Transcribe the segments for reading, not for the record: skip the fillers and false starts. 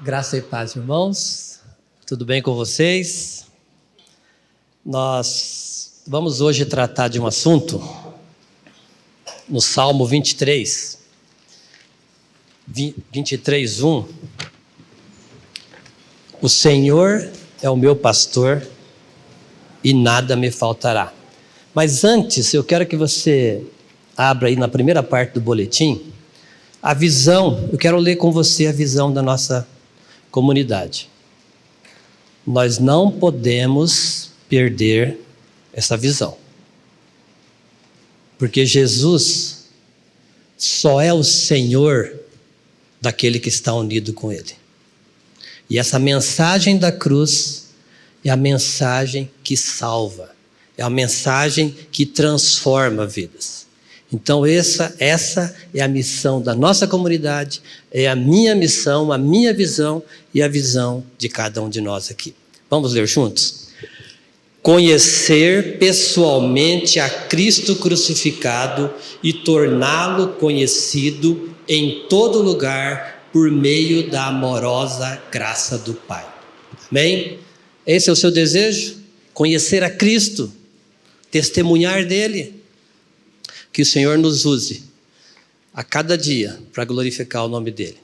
Graça e paz, irmãos. Tudo bem com vocês? Nós vamos hoje tratar de um assunto no Salmo 23, 23:1. O Senhor é o meu pastor e nada me faltará. Mas antes, eu quero que você abra aí na primeira parte do boletim a visão. Eu quero ler com você a visão da nossa comunidade. Nós não podemos perder essa visão, porque Jesus só é o Senhor daquele que está unido com Ele. E essa mensagem da cruz é a mensagem que salva, é a mensagem que transforma vidas. Então essa é a missão da nossa comunidade, é a minha missão, a minha visão e a visão de cada um de nós aqui. Vamos ler juntos? Conhecer pessoalmente a Cristo crucificado e torná-lo conhecido em todo lugar por meio da amorosa graça do Pai. Amém? Esse é o seu desejo? Conhecer a Cristo, testemunhar dele. Que o Senhor nos use a cada dia para glorificar o nome dele.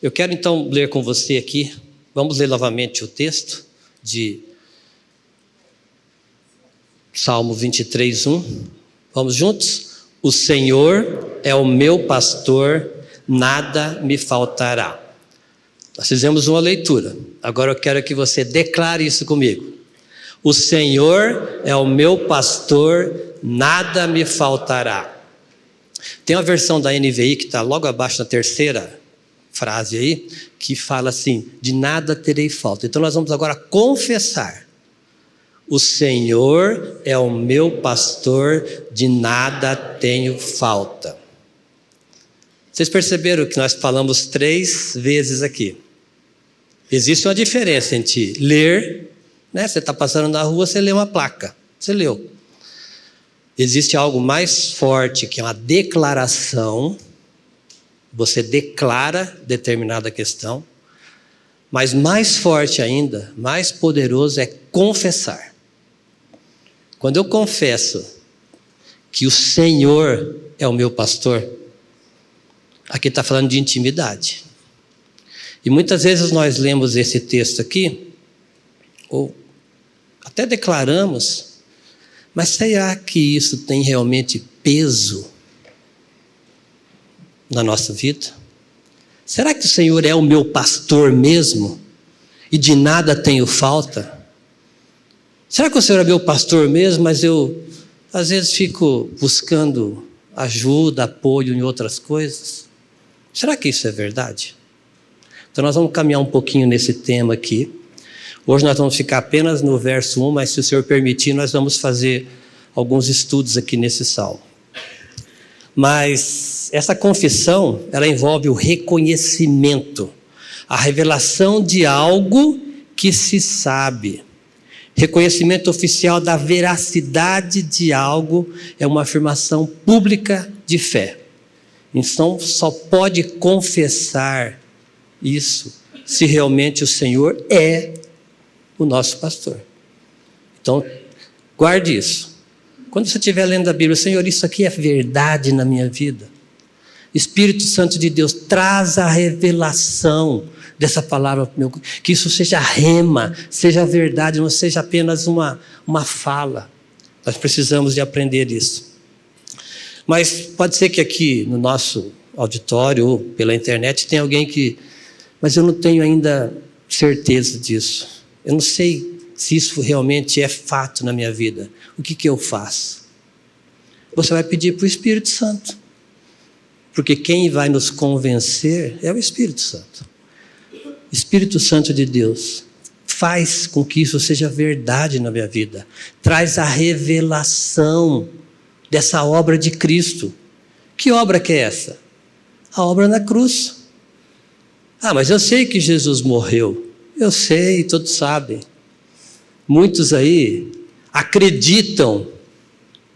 Eu quero então ler com você aqui, vamos ler novamente o texto de Salmo 23:1. Vamos juntos? O Senhor é o meu pastor, nada me faltará. Nós fizemos uma leitura, agora eu quero que você declare isso comigo. O Senhor é o meu pastor, nada me faltará. Tem uma versão da NVI que está logo abaixo na terceira frase aí, que fala assim, de nada terei falta. Então nós vamos agora confessar. O Senhor é o meu pastor, de nada tenho falta. Vocês perceberam que nós falamos 3 vezes aqui. Existe uma diferença entre ler, né? Você está passando na rua, você lê uma placa, você leu. Existe algo mais forte, que é uma declaração. Você declara determinada questão. Mas mais forte ainda, mais poderoso é confessar. Quando eu confesso que o Senhor é o meu pastor, aqui está falando de intimidade. E muitas vezes nós lemos esse texto aqui, ou até declaramos, mas será que isso tem realmente peso na nossa vida? Será que o Senhor é o meu pastor mesmo e de nada tenho falta? Será que o Senhor é meu pastor mesmo, mas eu às vezes fico buscando ajuda, apoio em outras coisas? Será que isso é verdade? Então nós vamos caminhar um pouquinho nesse tema aqui. Hoje nós vamos ficar apenas no verso 1, mas se o Senhor permitir, nós vamos fazer alguns estudos aqui nesse salmo. Mas essa confissão, ela envolve o reconhecimento, a revelação de algo que se sabe. Reconhecimento oficial da veracidade de algo é uma afirmação pública de fé. Então só pode confessar isso se realmente o Senhor é o nosso pastor. Então, guarde isso. Quando você estiver lendo a Bíblia, Senhor, isso aqui é verdade na minha vida. Espírito Santo de Deus, traz a revelação dessa palavra, que isso seja rema, seja verdade, não seja apenas uma fala. Nós precisamos de aprender isso. Mas pode ser que aqui no nosso auditório ou pela internet tenha alguém que, mas eu não tenho ainda certeza disso. Eu não sei se isso realmente é fato na minha vida. O que eu faço? Você vai pedir para o Espírito Santo. Porque quem vai nos convencer é o Espírito Santo. Espírito Santo de Deus, faz com que isso seja verdade na minha vida. Traz a revelação dessa obra de Cristo. Que obra que é essa? A obra na cruz. Mas eu sei que Jesus morreu. Eu sei, todos sabem. Muitos aí acreditam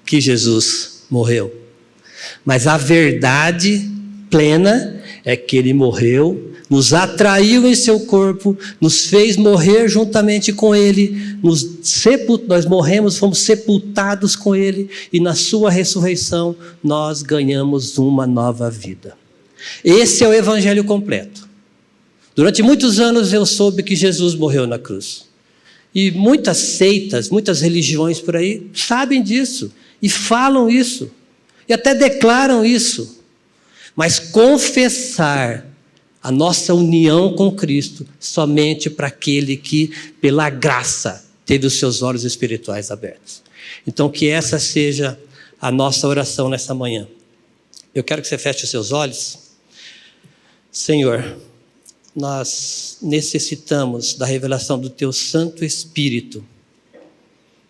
que Jesus morreu. Mas a verdade plena é que ele morreu, nos atraiu em seu corpo, nos fez morrer juntamente com ele, nós morremos, fomos sepultados com ele, e na sua ressurreição nós ganhamos uma nova vida. Esse é o evangelho completo. Durante muitos anos eu soube que Jesus morreu na cruz. E muitas seitas, muitas religiões por aí sabem disso e falam isso e até declaram isso. Mas confessar a nossa união com Cristo somente para aquele que, pela graça, teve os seus olhos espirituais abertos. Então, que essa seja a nossa oração nessa manhã. Eu quero que você feche os seus olhos. Senhor, nós necessitamos da revelação do Teu Santo Espírito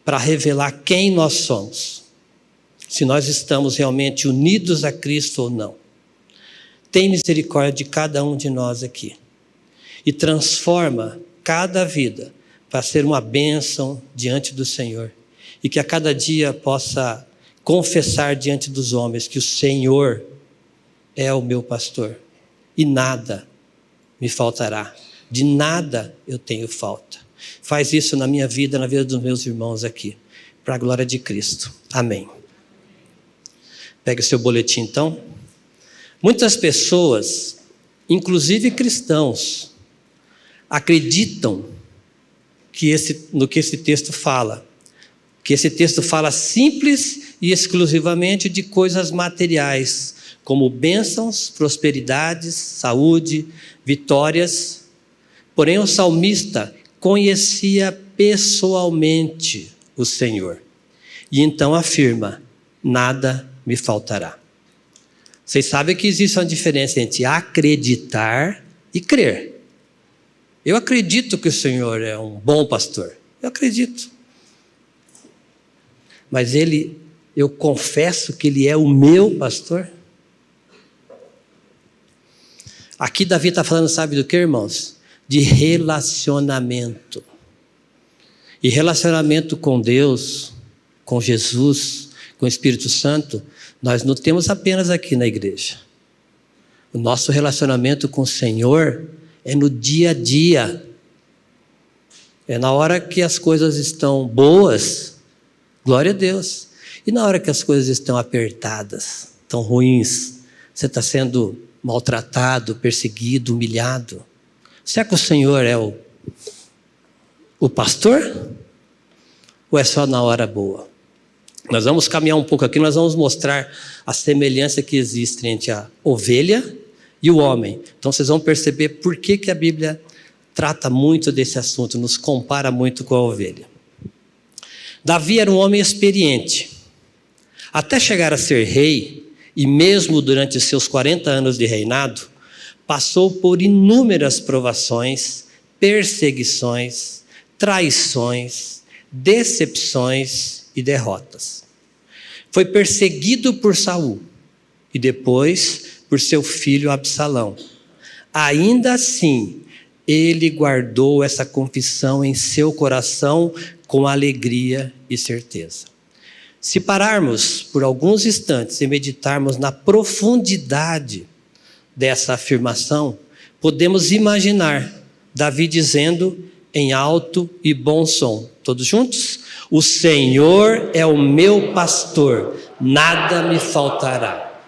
para revelar quem nós somos, se nós estamos realmente unidos a Cristo ou não. Tem misericórdia de cada um de nós aqui e transforma cada vida para ser uma bênção diante do Senhor e que a cada dia possa confessar diante dos homens que o Senhor é o meu pastor e nada me faltará, de nada eu tenho falta. Faz isso na minha vida, na vida dos meus irmãos aqui, para a glória de Cristo. Amém. Pegue o seu boletim então. Muitas pessoas, inclusive cristãos, acreditam no que esse texto fala. Que esse texto fala simples e exclusivamente de coisas materiais, como bênçãos, prosperidades, saúde, vitórias. Porém, o salmista conhecia pessoalmente o Senhor. E então afirma: nada me faltará. Vocês sabem que existe uma diferença entre acreditar e crer. Eu acredito que o Senhor é um bom pastor. Eu acredito. Mas eu confesso que Ele é o meu pastor. Aqui Davi está falando, sabe do que, irmãos? De relacionamento. E relacionamento com Deus, com Jesus, com o Espírito Santo, nós não temos apenas aqui na igreja. O nosso relacionamento com o Senhor é no dia a dia. É na hora que as coisas estão boas, glória a Deus. E na hora que as coisas estão apertadas, estão ruins, você está sendo maltratado, perseguido, humilhado. Será que o Senhor é o pastor? Ou é só na hora boa? Nós vamos caminhar um pouco aqui, nós vamos mostrar a semelhança que existe entre a ovelha e o homem. Então vocês vão perceber por que a Bíblia trata muito desse assunto, nos compara muito com a ovelha. Davi era um homem experiente. Até chegar a ser rei, e mesmo durante seus 40 anos de reinado, passou por inúmeras provações, perseguições, traições, decepções e derrotas. Foi perseguido por Saul e depois por seu filho Absalão. Ainda assim, ele guardou essa confissão em seu coração com alegria e certeza. Se pararmos por alguns instantes e meditarmos na profundidade dessa afirmação, podemos imaginar Davi dizendo em alto e bom som, todos juntos? O Senhor é o meu pastor, nada me faltará.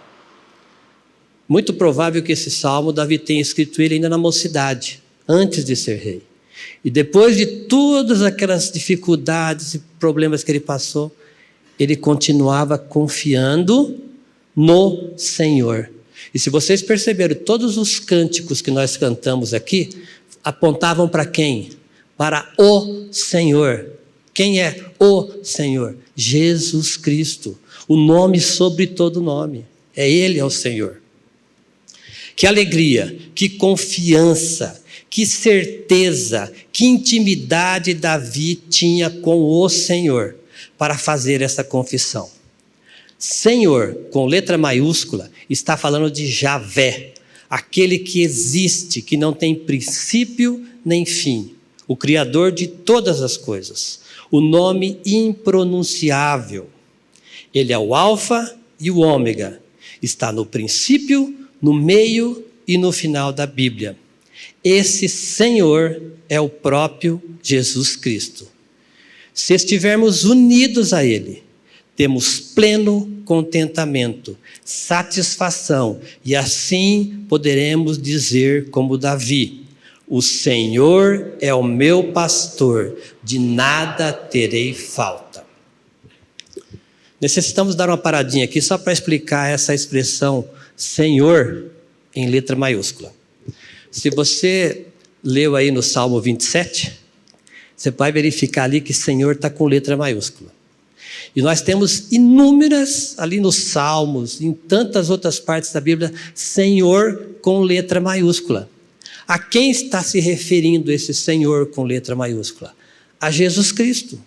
Muito provável que esse salmo Davi tenha escrito ele ainda na mocidade, antes de ser rei. E depois de todas aquelas dificuldades e problemas que ele passou, ele continuava confiando no Senhor. E se vocês perceberam, todos os cânticos que nós cantamos aqui apontavam para quem? Para o Senhor. Quem é o Senhor? Jesus Cristo. O nome sobre todo nome. Ele é o Senhor. Que alegria, que confiança, que certeza, que intimidade Davi tinha com o Senhor para fazer essa confissão. Senhor, com letra maiúscula, está falando de Javé, aquele que existe, que não tem princípio nem fim, o Criador de todas as coisas, o nome impronunciável. Ele é o Alfa e o Ômega, está no princípio, no meio e no final da Bíblia. Esse Senhor é o próprio Jesus Cristo. Se estivermos unidos a Ele, temos pleno contentamento, satisfação, e assim poderemos dizer como Davi: o Senhor é o meu pastor, de nada terei falta. Necessitamos dar uma paradinha aqui só para explicar essa expressão Senhor em letra maiúscula. Se você leu aí no Salmo 27, você vai verificar ali que Senhor está com letra maiúscula. E nós temos inúmeras, ali nos Salmos, em tantas outras partes da Bíblia, Senhor com letra maiúscula. A quem está se referindo esse Senhor com letra maiúscula? A Jesus Cristo.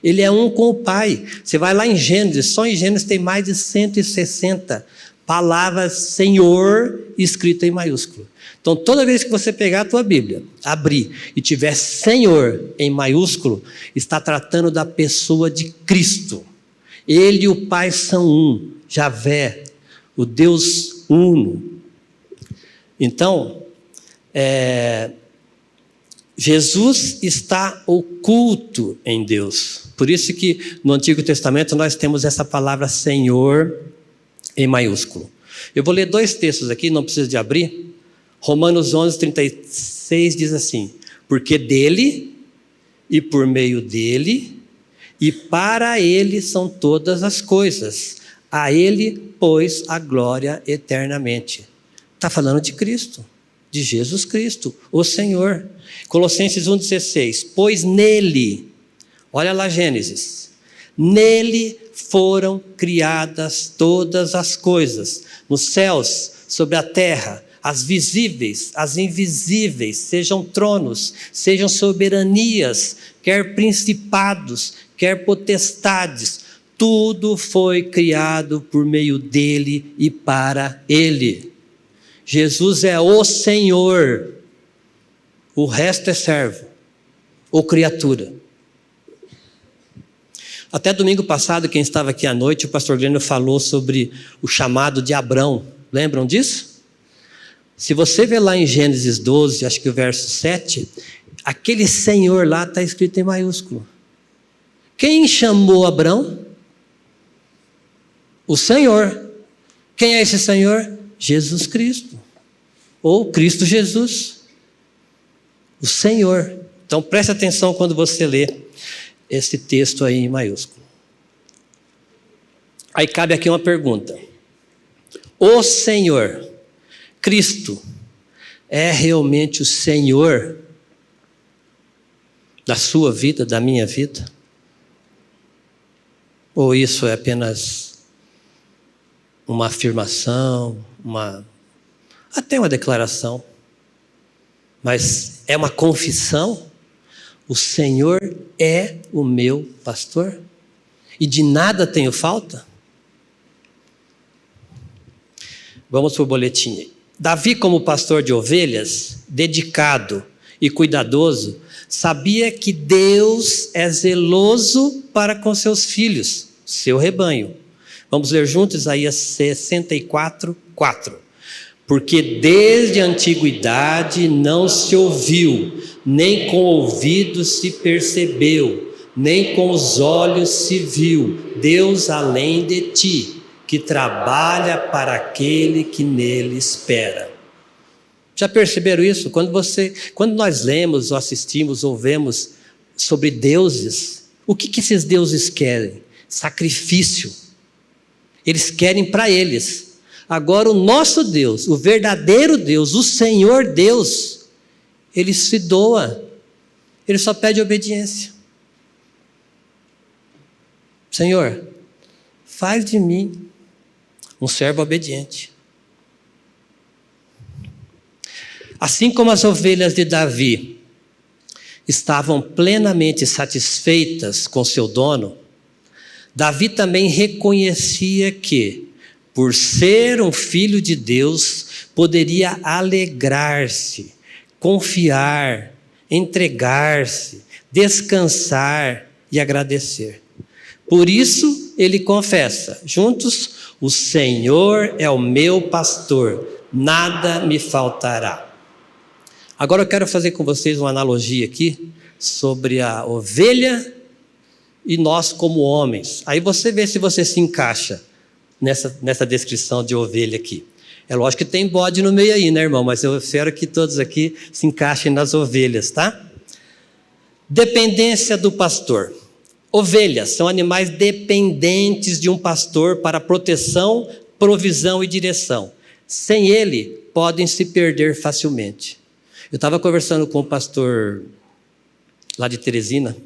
Ele é um com o Pai. Você vai lá em Gênesis, só em Gênesis tem mais de 160 palavras Senhor escritas em maiúsculo. Então, toda vez que você pegar a tua Bíblia, abrir e tiver Senhor em maiúsculo, está tratando da pessoa de Cristo. Ele e o Pai são um, Javé, o Deus uno. Então, Jesus está oculto em Deus. Por isso que no Antigo Testamento nós temos essa palavra Senhor em maiúsculo. Eu vou ler 2 textos aqui, não precisa de abrir. Romanos 11:36 diz assim: porque dele, e por meio dele, e para ele são todas as coisas. A ele, pois, a glória eternamente. Está falando de Cristo, de Jesus Cristo, o Senhor. Colossenses 1:16, pois nele, olha lá Gênesis, nele foram criadas todas as coisas, nos céus, sobre a terra, as visíveis, as invisíveis, sejam tronos, sejam soberanias, quer principados, quer potestades, tudo foi criado por meio dele e para ele. Jesus é o Senhor, o resto é servo ou criatura. Até domingo passado, quem estava aqui à noite, o pastor Glênio falou sobre o chamado de Abrão. Lembram disso? Se você ver lá em Gênesis 12, acho que o verso 7, aquele Senhor lá está escrito em maiúsculo. Quem chamou Abrão? O Senhor. Quem é esse Senhor? Jesus Cristo. Ou Cristo Jesus. O Senhor. Então preste atenção quando você lê esse texto aí em maiúsculo. Aí cabe aqui uma pergunta. O Senhor, Cristo, é realmente o Senhor da sua vida, da minha vida? Ou isso é apenas uma afirmação, até uma declaração, mas é uma confissão? O Senhor é o meu pastor e de nada tenho falta? Vamos para o boletim aí. Davi, como pastor de ovelhas, dedicado e cuidadoso, sabia que Deus é zeloso para com seus filhos, seu rebanho. Vamos ler juntos Isaías 64:4. Porque desde a antiguidade não se ouviu, nem com ouvidos se percebeu, nem com os olhos se viu, Deus além de ti, que trabalha para aquele que nele espera. Já perceberam isso? Quando nós lemos, ou assistimos, ou vemos sobre deuses, o que esses deuses querem? Sacrifício. Eles querem para eles. Agora o nosso Deus, o verdadeiro Deus, o Senhor Deus, Ele se doa. Ele só pede obediência. Senhor, faz de mim um servo obediente. Assim como as ovelhas de Davi estavam plenamente satisfeitas com seu dono, Davi também reconhecia que, por ser um filho de Deus, poderia alegrar-se, confiar, entregar-se, descansar e agradecer. Por isso, ele confessa, juntos, o Senhor é o meu pastor, nada me faltará. Agora eu quero fazer com vocês uma analogia aqui sobre a ovelha e nós como homens. Aí você vê se você se encaixa nessa descrição de ovelha aqui. É lógico que tem bode no meio aí, né, irmão? Mas eu espero que todos aqui se encaixem nas ovelhas, tá? Dependência do pastor. Ovelhas são animais dependentes de um pastor para proteção, provisão e direção. Sem ele, podem se perder facilmente. Eu estava conversando com o pastor lá de Teresina,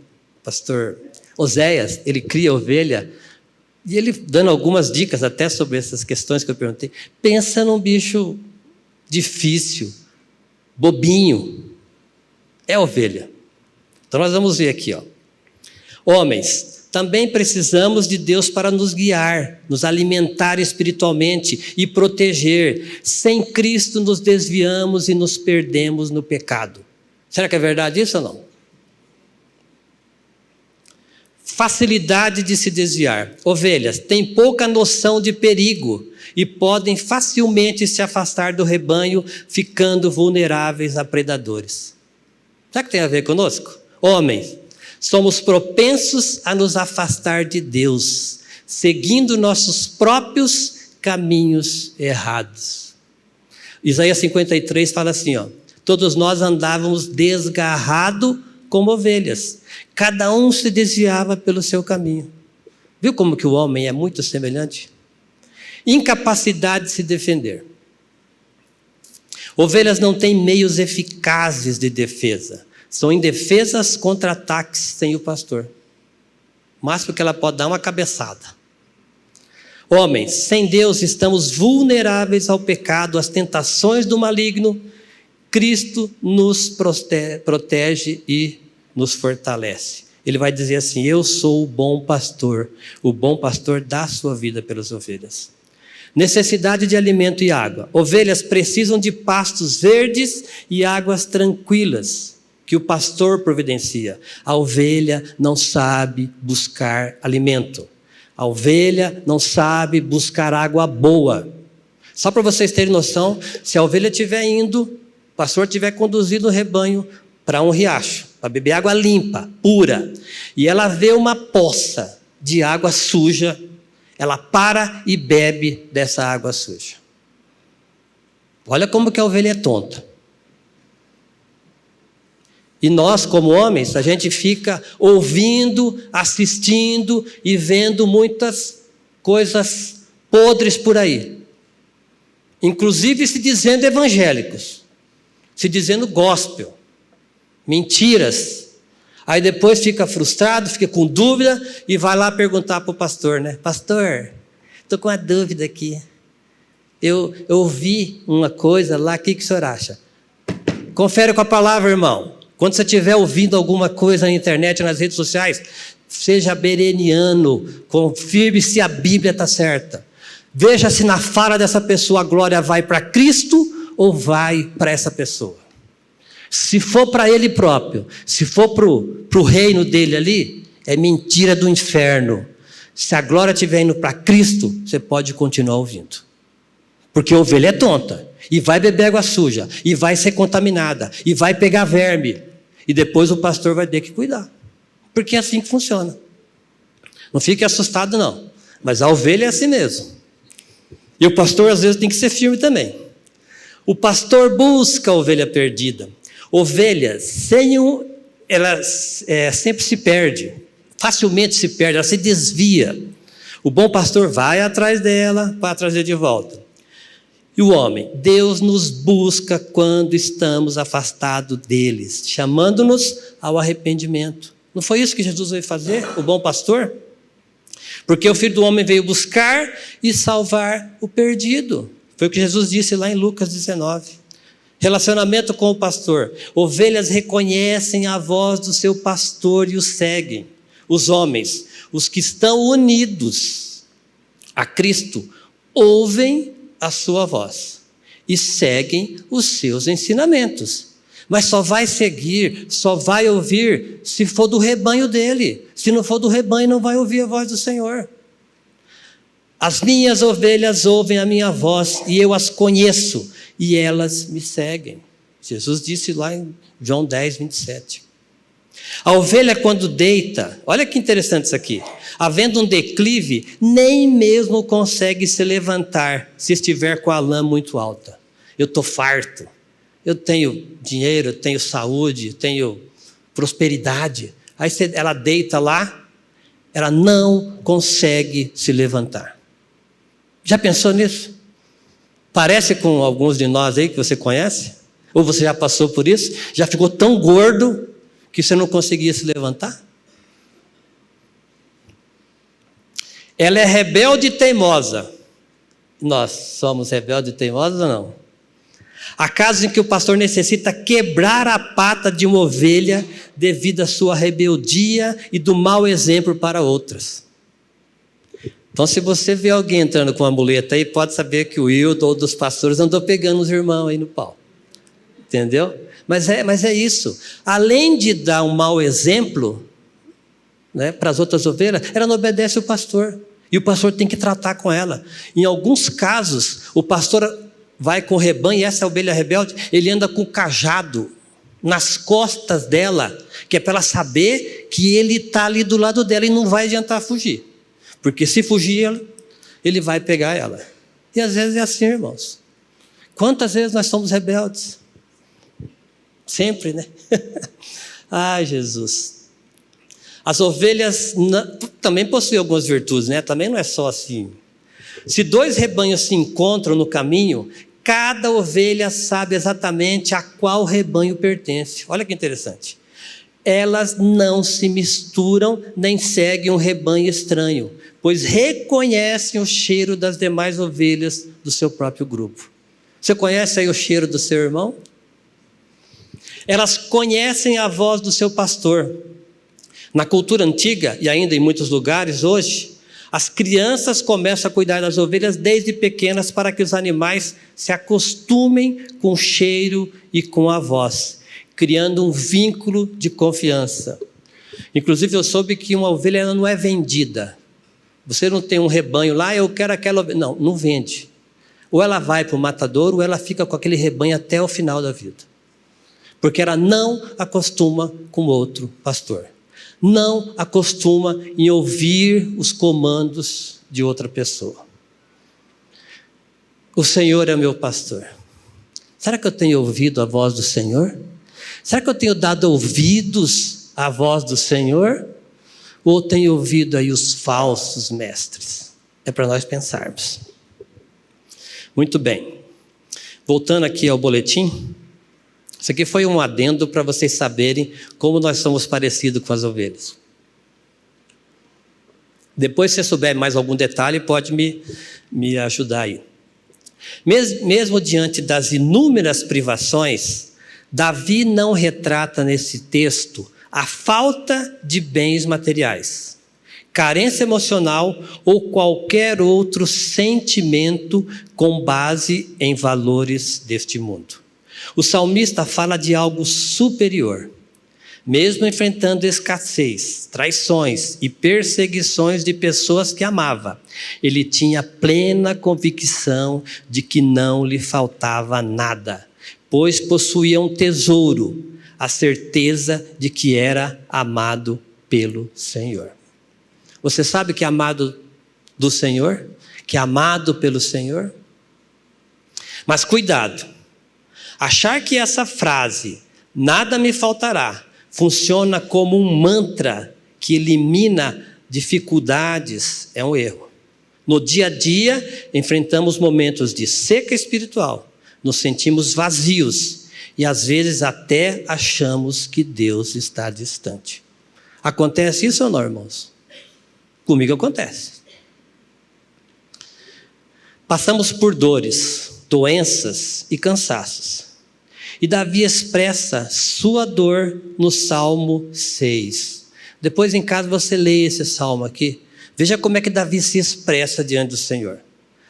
pastor Oséias, ele cria ovelha, e ele dando algumas dicas até sobre essas questões que eu perguntei. Pensa num bicho difícil, bobinho. É ovelha. Então nós vamos ver aqui, ó. Homens, também precisamos de Deus para nos guiar, nos alimentar espiritualmente e proteger. Sem Cristo nos desviamos e nos perdemos no pecado. Será que é verdade isso ou não? Facilidade de se desviar. Ovelhas têm pouca noção de perigo e podem facilmente se afastar do rebanho, ficando vulneráveis a predadores. Será que tem a ver conosco? Homens, somos propensos a nos afastar de Deus, seguindo nossos próprios caminhos errados. Isaías 53 fala assim, ó: todos nós andávamos desgarrados como ovelhas, cada um se desviava pelo seu caminho. Viu como que o homem é muito semelhante? Incapacidade de se defender. Ovelhas não têm meios eficazes de defesa. São indefesas contra ataques sem o pastor. O máximo que ela pode dar é uma cabeçada. Homens, sem Deus estamos vulneráveis ao pecado, às tentações do maligno. Cristo nos protege e nos fortalece. Ele vai dizer assim: eu sou o bom pastor dá sua vida pelas ovelhas. Necessidade de alimento e água. Ovelhas precisam de pastos verdes e águas tranquilas, que o pastor providencia. A ovelha não sabe buscar alimento. A ovelha não sabe buscar água boa. Só para vocês terem noção, se a ovelha estiver indo, o pastor estiver conduzindo o rebanho para um riacho, para beber água limpa, pura, e ela vê uma poça de água suja, ela para e bebe dessa água suja. Olha como que a ovelha é tonta. E nós, como homens, a gente fica ouvindo, assistindo e vendo muitas coisas podres por aí. Inclusive se dizendo evangélicos, se dizendo gospel, mentiras. Aí depois fica frustrado, fica com dúvida e vai lá perguntar para o pastor, né? Pastor, estou com uma dúvida aqui. Eu ouvi uma coisa lá, o que o senhor acha? Confere com a palavra, irmão. Quando você estiver ouvindo alguma coisa na internet, nas redes sociais, seja bereniano, confirme se a Bíblia está certa. Veja se na fala dessa pessoa a glória vai para Cristo ou vai para essa pessoa. Se for para ele próprio, se for para o reino dele ali, é mentira do inferno. Se a glória estiver indo para Cristo, você pode continuar ouvindo. Porque a ovelha é tonta, e vai beber água suja, e vai ser contaminada, e vai pegar verme. E depois o pastor vai ter que cuidar. Porque é assim que funciona. Não fique assustado não, mas a ovelha é assim mesmo. E o pastor às vezes tem que ser firme também. O pastor busca a ovelha perdida. Ovelha, ela sempre se perde, facilmente se perde, ela se desvia. O bom pastor vai atrás dela para trazer de volta. E o homem, Deus nos busca quando estamos afastados deles, chamando-nos ao arrependimento. Não foi isso que Jesus veio fazer, o bom pastor? Porque o Filho do Homem veio buscar e salvar o perdido. Foi o que Jesus disse lá em Lucas 19. Relacionamento com o pastor. Ovelhas reconhecem a voz do seu pastor e o seguem. Os homens, os que estão unidos a Cristo, ouvem a sua voz e seguem os seus ensinamentos. Mas só vai seguir, só vai ouvir se for do rebanho dele. Se não for do rebanho, não vai ouvir a voz do Senhor. As minhas ovelhas ouvem a minha voz e eu as conheço e elas me seguem. Jesus disse lá em João 10, 27. A ovelha quando deita, olha que interessante isso aqui, havendo um declive, nem mesmo consegue se levantar se estiver com a lã muito alta. Eu estou farto, eu tenho dinheiro, eu tenho saúde, eu tenho prosperidade. Aí ela deita lá, ela não consegue se levantar. Já pensou nisso? Parece com alguns de nós aí que você conhece? Ou você já passou por isso? Já ficou tão gordo que você não conseguia se levantar? Ela é rebelde e teimosa. Nós somos rebeldes e teimosos ou não? Há casos em que o pastor necessita quebrar a pata de uma ovelha devido à sua rebeldia e do mau exemplo para outras. Então, se você vê alguém entrando com uma muleta aí, pode saber que o Hildo ou dos pastores andou pegando os irmãos aí no pau. Entendeu? Mas é isso. Além de dar um mau exemplo, né, para as outras ovelhas, ela não obedece o pastor. E o pastor tem que tratar com ela. Em alguns casos, o pastor vai com o rebanho, e essa ovelha rebelde, ele anda com o cajado nas costas dela, que é para ela saber que ele está ali do lado dela e não vai adiantar fugir. Porque se fugir, ele vai pegar ela. E às vezes é assim, irmãos. Quantas vezes nós somos rebeldes? Sempre, né? Ai, Jesus. As ovelhas também possuem algumas virtudes, né? Também não é só assim. Se dois rebanhos se encontram no caminho, cada ovelha sabe exatamente a qual rebanho pertence. Olha que interessante. Elas não se misturam nem seguem um rebanho estranho, pois reconhecem o cheiro das demais ovelhas do seu próprio grupo. Você conhece aí o cheiro do seu irmão? Elas conhecem a voz do seu pastor. Na cultura antiga, e ainda em muitos lugares hoje, as crianças começam a cuidar das ovelhas desde pequenas para que os animais se acostumem com o cheiro e com a voz, criando um vínculo de confiança. Inclusive, eu soube que uma ovelha ela não é vendida. Você não tem um rebanho lá, eu quero aquela ovelha. Não, não vende. Ou ela vai para o matadouro, ou ela fica com aquele rebanho até o final da vida. Porque ela não acostuma com outro pastor. Não acostuma em ouvir os comandos de outra pessoa. O Senhor é meu pastor. Será que eu tenho ouvido a voz do Senhor? Será que eu tenho dado ouvidos à voz do Senhor? Ou tenho ouvido aí os falsos mestres? É para nós pensarmos. Muito bem. Voltando aqui ao boletim. Isso aqui foi um adendo para vocês saberem como nós somos parecidos com as ovelhas. Depois, se você souber mais algum detalhe, pode me ajudar aí. Mesmo diante das inúmeras privações, Davi não retrata nesse texto a falta de bens materiais, carência emocional ou qualquer outro sentimento com base em valores deste mundo. O salmista fala de algo superior. Mesmo enfrentando escassez, traições e perseguições de pessoas que amava, ele tinha plena convicção de que não lhe faltava nada, pois possuía um tesouro, a certeza de que era amado pelo Senhor. Você sabe que é amado do Senhor? Que é amado pelo Senhor? Mas cuidado. Achar que essa frase, nada me faltará, funciona como um mantra que elimina dificuldades, é um erro. No dia a dia, enfrentamos momentos de seca espiritual, nos sentimos vazios e às vezes até achamos que Deus está distante. Acontece isso ou não, irmãos? Comigo acontece. Passamos por dores, doenças e cansaços. E Davi expressa sua dor no Salmo 6. Depois em casa você lê esse salmo aqui. Veja como é que Davi se expressa diante do Senhor.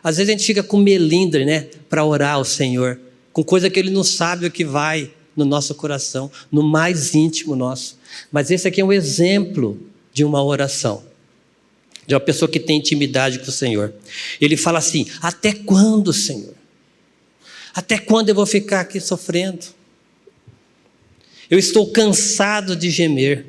Às vezes a gente fica com melindre, né, para orar ao Senhor, com coisa que Ele não sabe o que vai no nosso coração, no mais íntimo nosso. Mas esse aqui é um exemplo de uma oração. de uma pessoa que tem intimidade com o Senhor. Ele fala assim: até quando, Senhor? Até quando eu vou ficar aqui sofrendo? Eu estou cansado de gemer.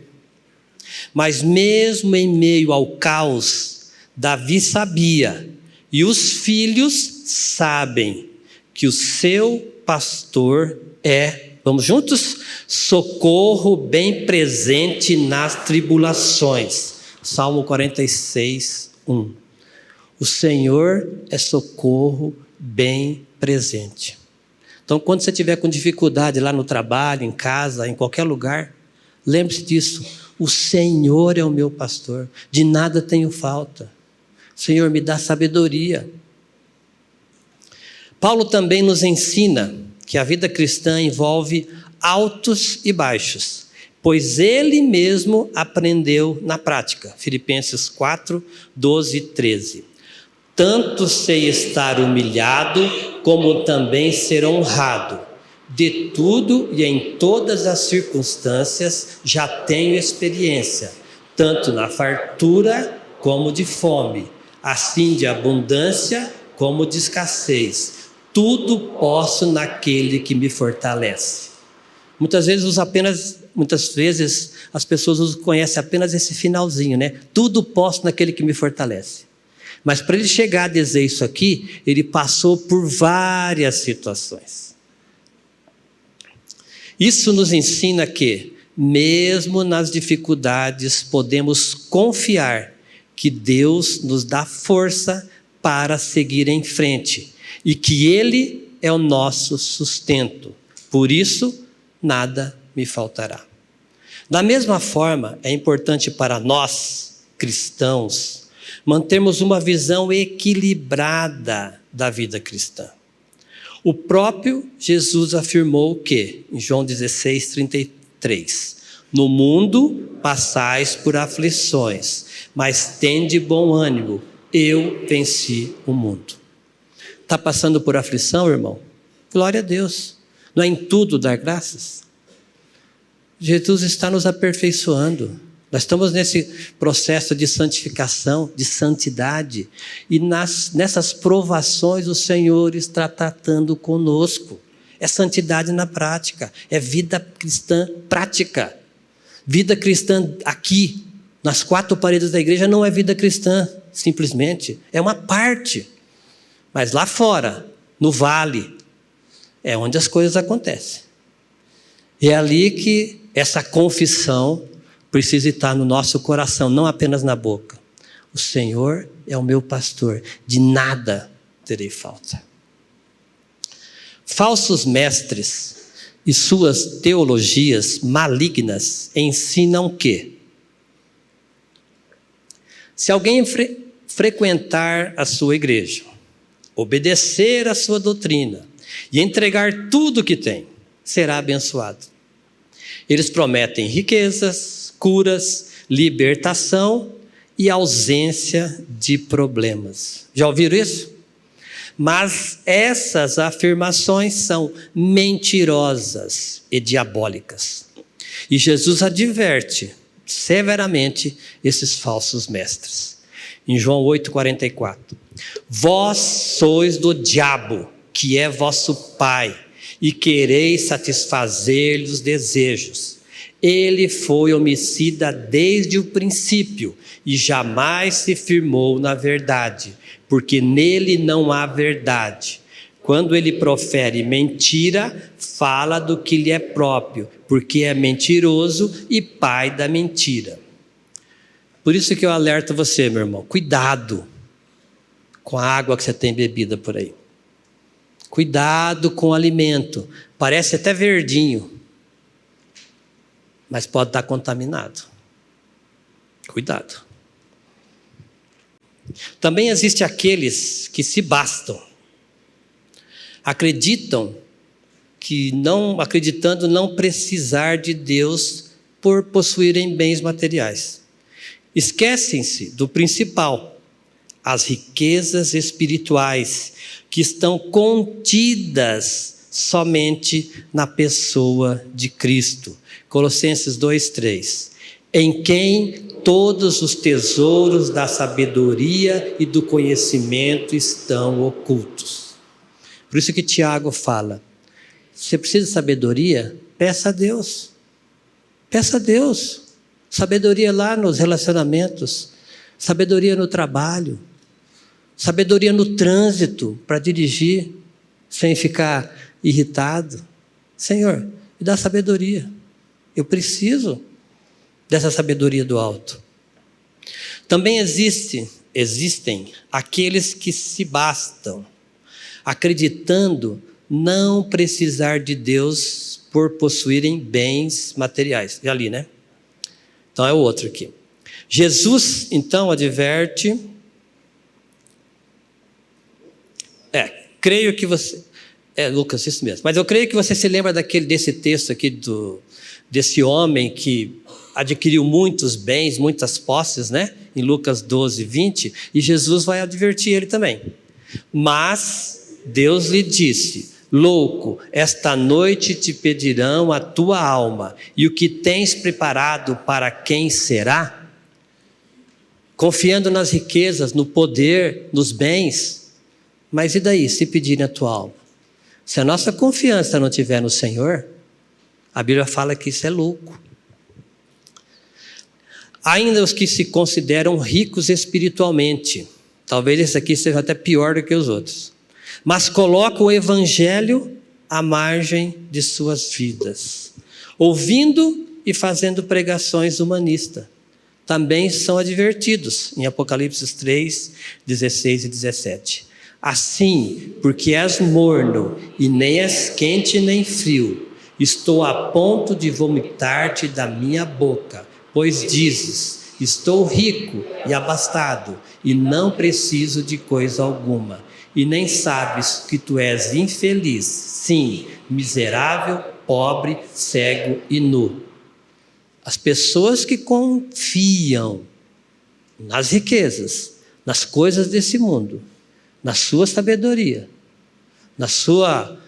Mas mesmo em meio ao caos, Davi sabia, e os filhos sabem, que o seu pastor é, vamos juntos? Socorro bem presente nas tribulações. Salmo 46, 1. O Senhor é socorro bem presente. Então, quando você estiver com dificuldade lá no trabalho, em casa, em qualquer lugar, lembre-se disso. O Senhor é o meu pastor, de nada tenho falta. O Senhor me dá sabedoria. Paulo também nos ensina que a vida cristã envolve altos e baixos, pois ele mesmo aprendeu na prática. Filipenses 4, 12 e 13. Tanto sei estar humilhado, como também ser honrado. De tudo e em todas as circunstâncias já tenho experiência, tanto na fartura como de fome, assim de abundância como de escassez. Tudo posso naquele que me fortalece. Muitas vezes as pessoas conhecem apenas esse finalzinho, né? Tudo posso naquele que me fortalece. Mas para ele chegar a dizer isso aqui, ele passou por várias situações. Isso nos ensina que, mesmo nas dificuldades, podemos confiar que Deus nos dá força para seguir em frente e que Ele é o nosso sustento. Por isso, nada me faltará. Da mesma forma, é importante para nós, cristãos, mantermos uma visão equilibrada da vida cristã. O próprio Jesus afirmou que, em João 16, 33, no mundo passais por aflições, mas tende bom ânimo, eu venci o mundo. Está passando por aflição, irmão? Glória a Deus. Não é em tudo dar graças? Jesus está nos aperfeiçoando. Nós estamos nesse processo de santificação, de santidade, e nessas provações o Senhor está tratando conosco. É santidade na prática, é vida cristã prática. Vida cristã aqui, nas quatro paredes da igreja, não é vida cristã, simplesmente. É uma parte. Mas lá fora, no vale, é onde as coisas acontecem. E é ali que essa confissão precisa estar no nosso coração, não apenas na boca. O Senhor é o meu pastor, de nada terei falta. Falsos mestres e suas teologias malignas ensinam que, se alguém frequentar a sua igreja, obedecer a sua doutrina e entregar tudo o que tem, será abençoado. Eles prometem riquezas, curas, libertação e ausência de problemas. Já ouviram isso? Mas essas afirmações são mentirosas e diabólicas. E Jesus adverte severamente esses falsos mestres. Em João 8,44. Vós sois do diabo, que é vosso pai, e quereis satisfazer-lhe os desejos. Ele foi homicida desde o princípio e jamais se firmou na verdade, porque nele não há verdade. Quando ele profere mentira, fala do que lhe é próprio, porque é mentiroso e pai da mentira. Por isso que eu alerto você, meu irmão, cuidado com a água que você tem bebida por aí. Cuidado com o alimento. Parece até verdinho, mas pode estar contaminado. Cuidado. Também existem aqueles que se bastam. Acreditando não precisar de Deus por possuírem bens materiais. Esquecem-se do principal, as riquezas espirituais que estão contidas somente na pessoa de Cristo. Colossenses 2:3. em quem todos os tesouros da sabedoria e do conhecimento estão ocultos. Por isso que Tiago fala, você precisa de sabedoria? Peça a Deus. Peça a Deus. Sabedoria lá nos relacionamentos, sabedoria no trabalho, sabedoria no trânsito para dirigir sem ficar irritado. Senhor, me dá sabedoria. Eu preciso dessa sabedoria do alto. Também existem aqueles que se bastam, acreditando não precisar de Deus por possuírem bens materiais. Já li, né? Então é o outro aqui. Jesus, então, adverte. Creio que você... Lucas, isso mesmo. Mas eu creio que você se lembra desse texto aqui, desse homem que adquiriu muitos bens, muitas posses, né? Em Lucas 12, 20. E Jesus vai advertir ele também. Mas Deus lhe disse: louco, esta noite te pedirão a tua alma, e o que tens preparado para quem será? Confiando nas riquezas, no poder, nos bens. Mas e daí, se pedirem a tua alma? Se a nossa confiança não estiver no Senhor, a Bíblia fala que isso é louco. Ainda os que se consideram ricos espiritualmente, talvez esse aqui seja até pior do que os outros, mas colocam o evangelho à margem de suas vidas, ouvindo e fazendo pregações humanistas, também são advertidos em Apocalipse 3, 16 e 17. Assim, porque és morno e nem és quente nem frio, estou a ponto de vomitar-te da minha boca, pois dizes: estou rico e abastado e não preciso de coisa alguma, e nem sabes que tu és infeliz, sim, miserável, pobre, cego e nu. As pessoas que confiam nas riquezas, nas coisas desse mundo, na sua sabedoria, na sua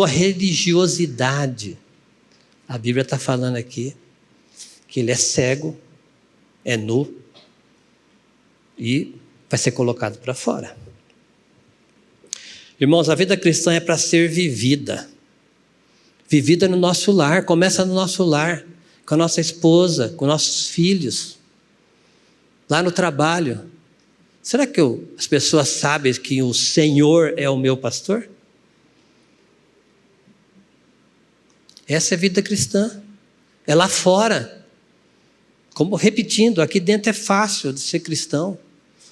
religiosidade, a Bíblia está falando aqui que ele é cego, é nu e vai ser colocado para fora. Irmãos, a vida cristã é para ser vivida no nosso lar, começa no nosso lar, com a nossa esposa, com nossos filhos, lá no trabalho. Será que as pessoas sabem que o Senhor é o meu pastor? Essa é a vida cristã, é lá fora. Como repetindo, aqui dentro é fácil de ser cristão,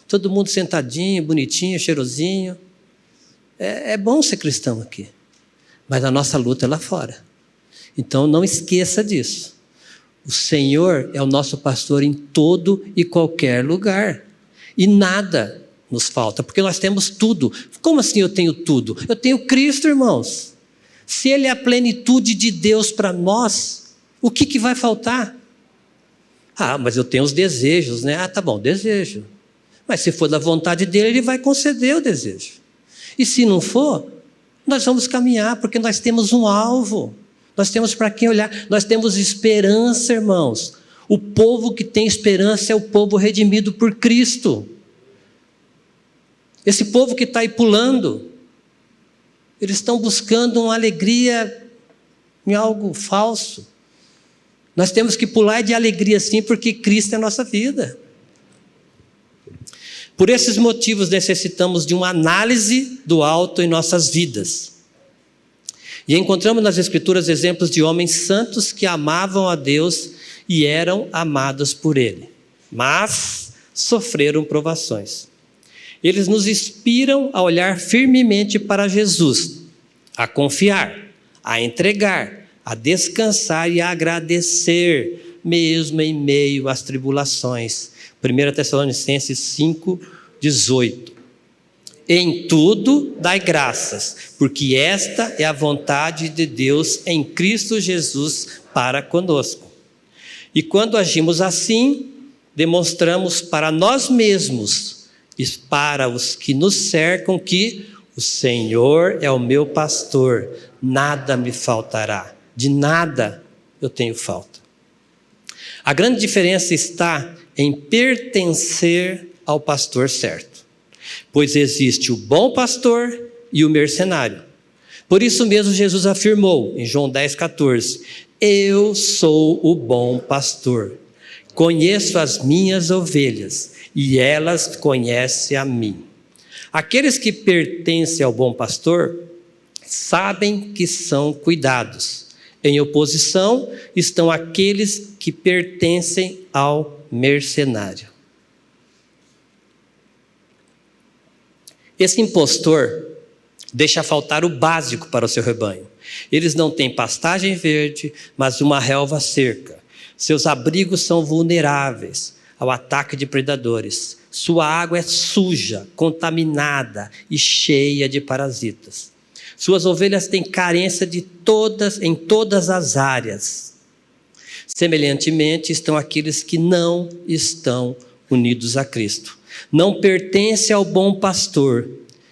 todo mundo sentadinho, bonitinho, cheirosinho. É bom ser cristão aqui, mas a nossa luta é lá fora. Então não esqueça disso. O Senhor é o nosso pastor em todo e qualquer lugar. E nada nos falta, porque nós temos tudo. Como assim eu tenho tudo? Eu tenho Cristo, irmãos. Se Ele é a plenitude de Deus para nós, o que vai faltar? Mas eu tenho os desejos, né? Tá bom, desejo. Mas se for da vontade dEle, Ele vai conceder o desejo. E se não for, nós vamos caminhar, porque nós temos um alvo. Nós temos para quem olhar. Nós temos esperança, irmãos. O povo que tem esperança é o povo redimido por Cristo. Esse povo que está aí pulando, eles estão buscando uma alegria em algo falso. Nós temos que pular de alegria sim, porque Cristo é a nossa vida. Por esses motivos necessitamos de uma análise do alto em nossas vidas. E encontramos nas Escrituras exemplos de homens santos que amavam a Deus e eram amados por Ele, mas sofreram provações. Eles nos inspiram a olhar firmemente para Jesus, a confiar, a entregar, a descansar e a agradecer, mesmo em meio às tribulações. 1 Tessalonicenses 5, 18. Em tudo dai graças, porque esta é a vontade de Deus em Cristo Jesus para conosco. E quando agimos assim, demonstramos para nós mesmos e para os que nos cercam que o Senhor é o meu pastor, nada me faltará, de nada eu tenho falta. A grande diferença está em pertencer ao pastor certo, pois existe o bom pastor e o mercenário. Por isso mesmo Jesus afirmou em João 10,14: eu sou o bom pastor, conheço as minhas ovelhas e elas conhecem a mim. Aqueles que pertencem ao bom pastor sabem que são cuidados. Em oposição estão aqueles que pertencem ao mercenário. Esse impostor deixa faltar o básico para o seu rebanho. Eles não têm pastagem verde, mas uma relva cerca. Seus abrigos são vulneráveis ao ataque de predadores. Sua água é suja, contaminada e cheia de parasitas. Suas ovelhas têm carência em todas as áreas. Semelhantemente, estão aqueles que não estão unidos a Cristo. Não pertencem ao bom pastor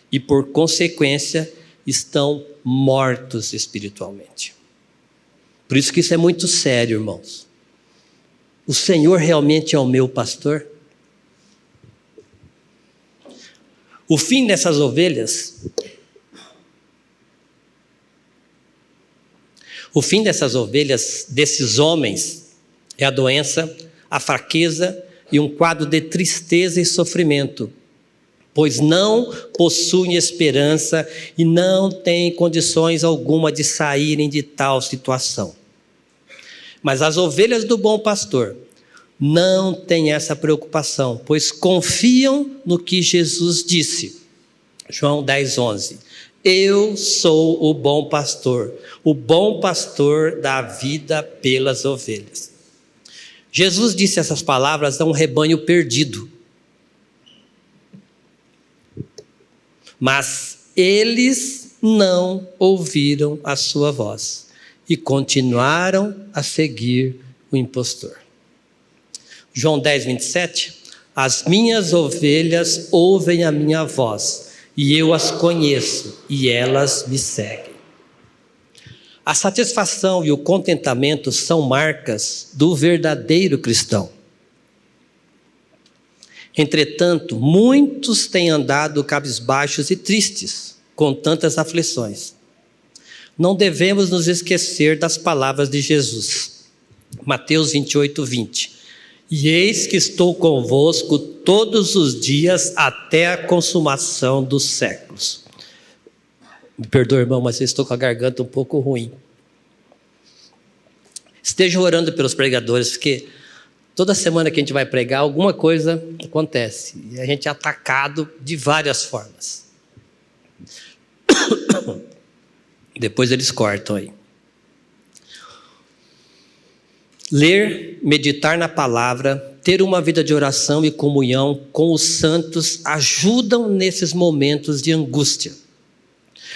e, por consequência, estão mortos espiritualmente. Por isso que isso é muito sério, irmãos. O Senhor realmente é o meu pastor? O fim dessas ovelhas, desses homens, é a doença, a fraqueza e um quadro de tristeza e sofrimento, pois não possuem esperança e não têm condições alguma de saírem de tal situação. Mas as ovelhas do bom pastor não têm essa preocupação, pois confiam no que Jesus disse. João 10,11. Eu sou o bom pastor dá vida pelas ovelhas. Jesus disse essas palavras a um rebanho perdido. Mas eles não ouviram a sua voz e continuaram a seguir o impostor. João 10:27, as minhas ovelhas ouvem a minha voz, e eu as conheço, e elas me seguem. A satisfação e o contentamento são marcas do verdadeiro cristão. Entretanto, muitos têm andado cabisbaixos e tristes, com tantas aflições. Não devemos nos esquecer das palavras de Jesus. Mateus 28:20. E eis que estou convosco todos os dias até a consumação dos séculos. Me perdoe, irmão, mas eu estou com a garganta um pouco ruim. Esteja orando pelos pregadores, porque toda semana que a gente vai pregar, alguma coisa acontece. E a gente é atacado de várias formas. Depois eles cortam aí. Ler, meditar na palavra, ter uma vida de oração e comunhão com os santos ajudam nesses momentos de angústia.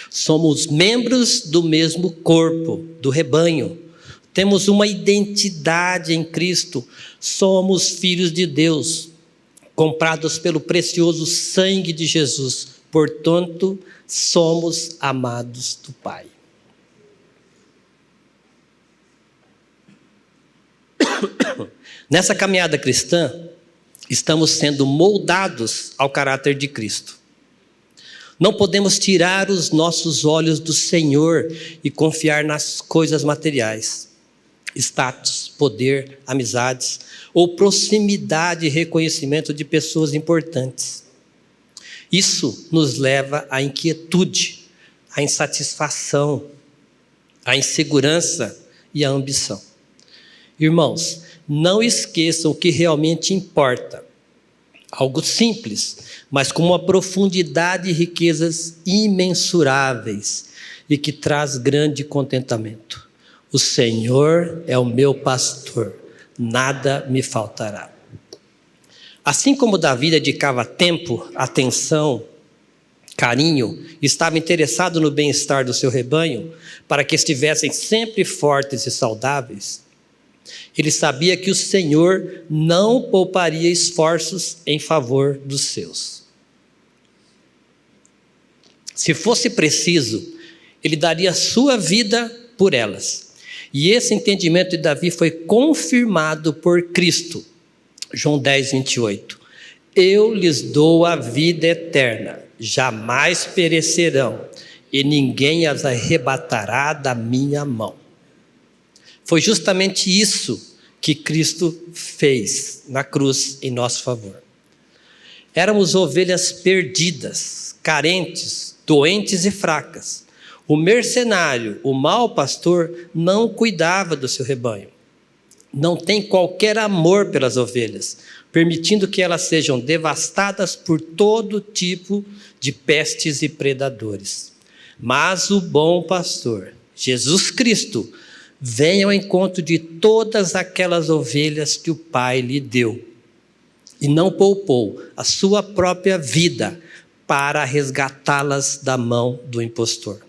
Somos membros do mesmo corpo, do rebanho. Temos uma identidade em Cristo. Somos filhos de Deus, comprados pelo precioso sangue de Jesus. Portanto, somos amados do Pai. Nessa caminhada cristã, estamos sendo moldados ao caráter de Cristo. Não podemos tirar os nossos olhos do Senhor e confiar nas coisas materiais, status, poder, amizades ou proximidade e reconhecimento de pessoas importantes. Isso nos leva à inquietude, à insatisfação, à insegurança e à ambição. Irmãos, não esqueçam o que realmente importa. Algo simples, mas com uma profundidade e riquezas imensuráveis e que traz grande contentamento. O Senhor é o meu pastor, nada me faltará. Assim como Davi dedicava tempo, atenção, carinho, estava interessado no bem-estar do seu rebanho, para que estivessem sempre fortes e saudáveis, ele sabia que o Senhor não pouparia esforços em favor dos seus. Se fosse preciso, ele daria a sua vida por elas. E esse entendimento de Davi foi confirmado por Cristo. João 10, 28. Eu lhes dou a vida eterna, jamais perecerão, e ninguém as arrebatará da minha mão. Foi justamente isso que Cristo fez na cruz em nosso favor. Éramos ovelhas perdidas, carentes, doentes e fracas. O mercenário, o mau pastor, não cuidava do seu rebanho. Não tem qualquer amor pelas ovelhas, permitindo que elas sejam devastadas por todo tipo de pestes e predadores. Mas o bom pastor, Jesus Cristo, vem ao encontro de todas aquelas ovelhas que o Pai lhe deu, e não poupou a sua própria vida para resgatá-las da mão do impostor,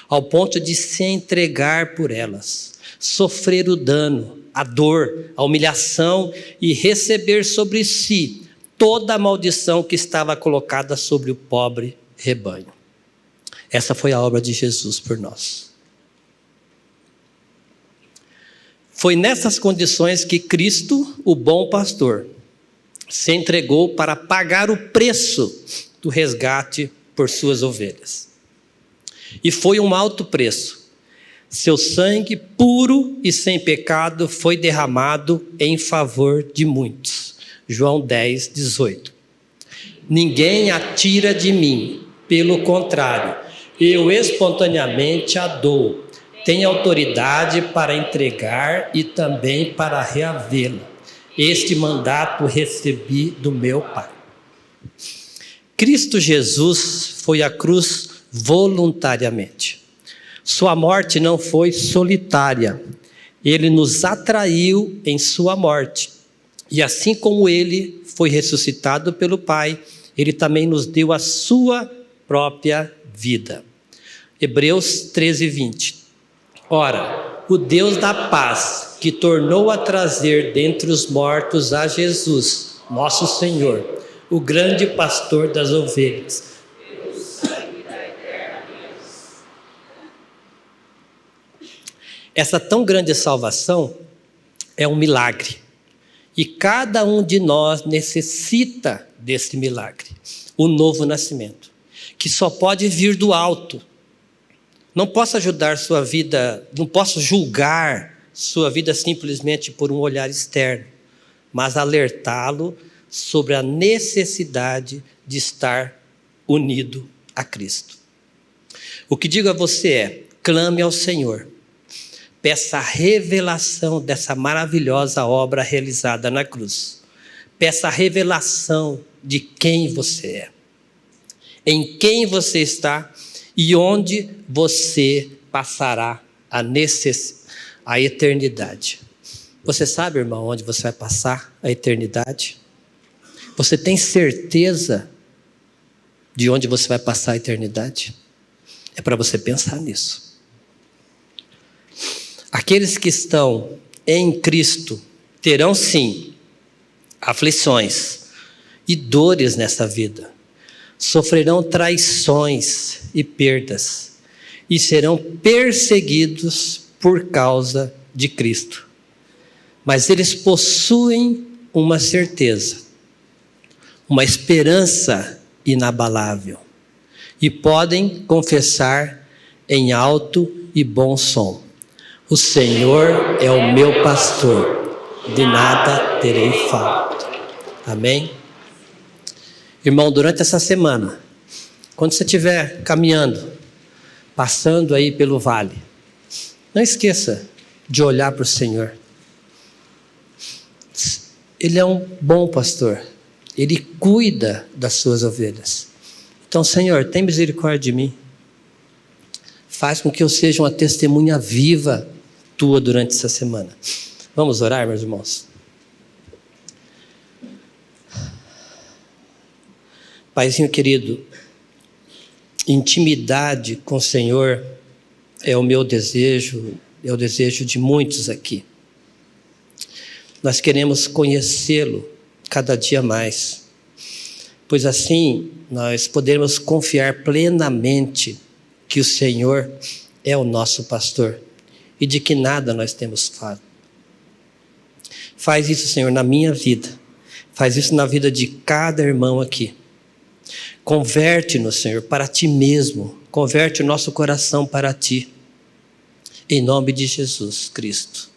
ao ponto de se entregar por elas, sofrer o dano, a dor, a humilhação e receber sobre si toda a maldição que estava colocada sobre o pobre rebanho. Essa foi a obra de Jesus por nós. Foi nessas condições que Cristo, o bom pastor, se entregou para pagar o preço do resgate por suas ovelhas. E foi um alto preço. Seu sangue puro e sem pecado foi derramado em favor de muitos. João 10, 18. Ninguém a tira de mim, pelo contrário, eu espontaneamente a dou. Tenho autoridade para entregar e também para reavê-la. Este mandato recebi do meu Pai. Cristo Jesus foi à cruz voluntariamente. Sua morte não foi solitária. Ele nos atraiu em sua morte. E assim como ele foi ressuscitado pelo Pai, ele também nos deu a sua própria vida. Hebreus 13, 20. Ora, o Deus da paz, que tornou a trazer dentre os mortos a Jesus, nosso Senhor, o grande pastor das ovelhas. Essa tão grande salvação é um milagre. E cada um de nós necessita desse milagre, o novo nascimento, que só pode vir do alto. Não posso ajudar sua vida, não posso julgar sua vida simplesmente por um olhar externo, mas alertá-lo sobre a necessidade de estar unido a Cristo. O que digo a você é: clame ao Senhor, peça a revelação dessa maravilhosa obra realizada na cruz, peça a revelação de quem você é, em quem você está e onde você passará a eternidade. Você sabe, irmão, onde você vai passar a eternidade? Você tem certeza de onde você vai passar a eternidade? É para você pensar nisso. Aqueles que estão em Cristo terão sim aflições e dores nessa vida. Sofrerão traições e perdas e serão perseguidos por causa de Cristo. Mas eles possuem uma certeza, uma esperança inabalável e podem confessar em alto e bom som: o Senhor é o meu pastor, de nada terei falta. Amém? Irmão, durante essa semana, quando você estiver caminhando, passando aí pelo vale, não esqueça de olhar para o Senhor. Ele é um bom pastor. Ele cuida das suas ovelhas. Então, Senhor, tem misericórdia de mim. Faz com que eu seja uma testemunha viva tua durante essa semana. Vamos orar, meus irmãos? Paizinho querido, intimidade com o Senhor é o meu desejo, é o desejo de muitos aqui. Nós queremos conhecê-lo cada dia mais, pois assim nós podemos confiar plenamente que o Senhor é o nosso pastor e de que nada nós temos falta. Faz isso, Senhor, na minha vida. Faz isso na vida de cada irmão aqui. Converte-nos, Senhor, para Ti mesmo. Converte o nosso coração para Ti. Em nome de Jesus Cristo,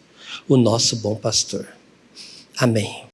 o nosso bom pastor. Amém.